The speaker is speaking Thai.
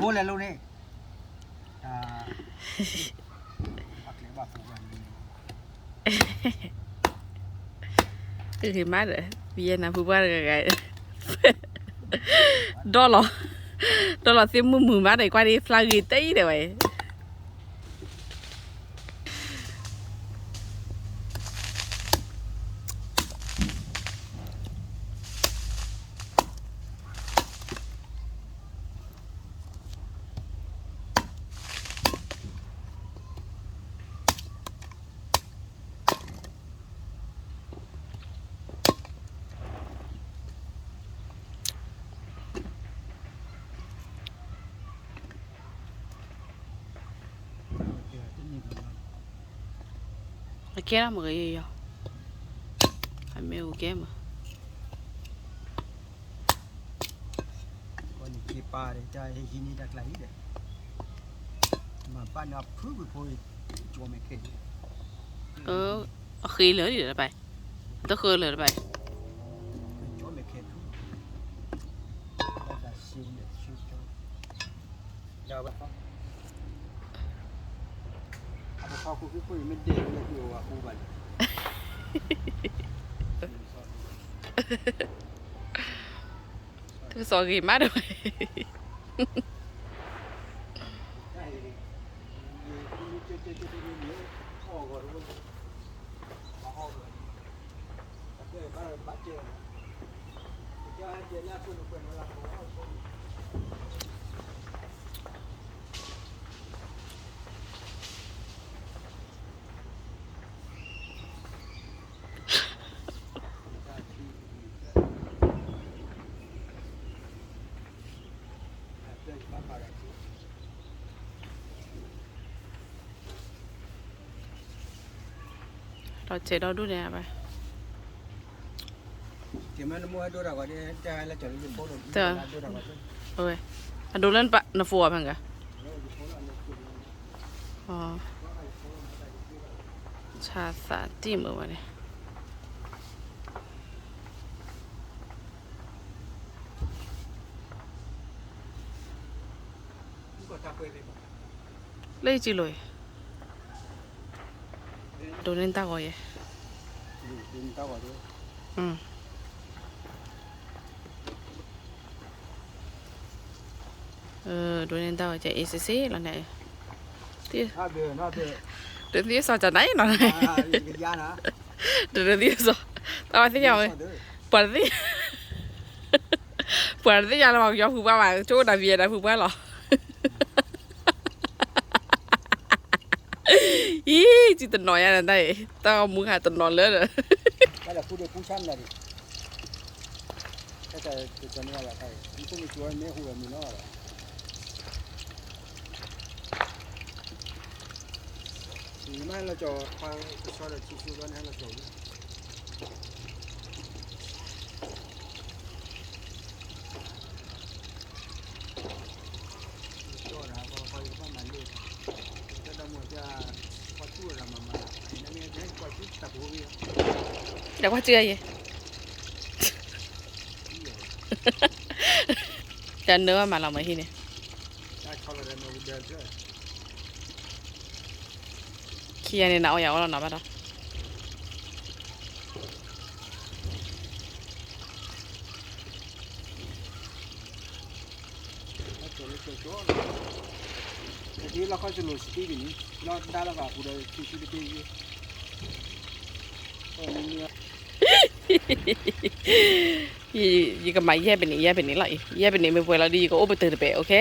ชัวร์เลยลูกนี่ปักเลี้ยบผูกกันคือมาเลยพี่นะผู้ว่าอะไร ดอลลาร์เสียมือมาได้กว่านี้ฟลากิเต้เดี๋ยวไอ้แค่ละมือเยอะๆไม่โอเคมั้งคนกีปาเลยใจหินนี่ดักไหลเด้มาปั้นอับพื้นไปพูดจัวไม่เก่งขี้เหลืออยู่แล้วไปต้องเคยเหลือไปจัวไม่เก่งแต่ชิมเด็ดชิมจัวเดี๋ยวไปฟังเข้าคุยไม่เด็กเลยอยู่อ่ะครูบันทุกสองกี่มาด้วยเราเจอเราดูเนี่ยไปที่มันมัวดูเราก็ได้ใจแล้วจะยืนโพสต์ดูเราก็โอ้ยดูเล่นปะนฟัวพังกะอ๋อชาสาจิ้มเอาไว้เนี่ยเลยจีเลยโดนเล่นตาก่อยโดนเล่นตาก่อยจะเอซซี่แล้วเนี่ยที่เดี๋ยวที่สอนจะไหนหน่อยเดี๋ยวที่สอนตอนที่ยังปวดที่ยังเราบอกยอมผูกบ้ามาโจ้ดาเบียนะผูกบ้าหรออีจิตน้อยอันนั้นได้ต้องเอามือหาตนอนเลยเลยก็จะพูดด้วยผู้ช่างเลยดิก็จะเนี่ยแหละใครที่ต้องมีตัวเนื้อหัวมีนอแหละสีมันเราจะฟังชอบเลยชิวๆกันให้เราจบเดี๋ยวว่าเจือยี่จะเนื้อมาเราไม่ที่นี่เคียนี่นะเอาอย่างว่าเราหนาบ้างเนาะที่เราเข้าจะหลุดสตีบินี่เราได้แล้วก็ผู้ใดที่ชื่อที่ยี่ยี่ก็มาแย่เป็นนี้เลยแย่เป็นนี้ไม่พอแล้วดีก็โอ้ไปเติมไปโอเค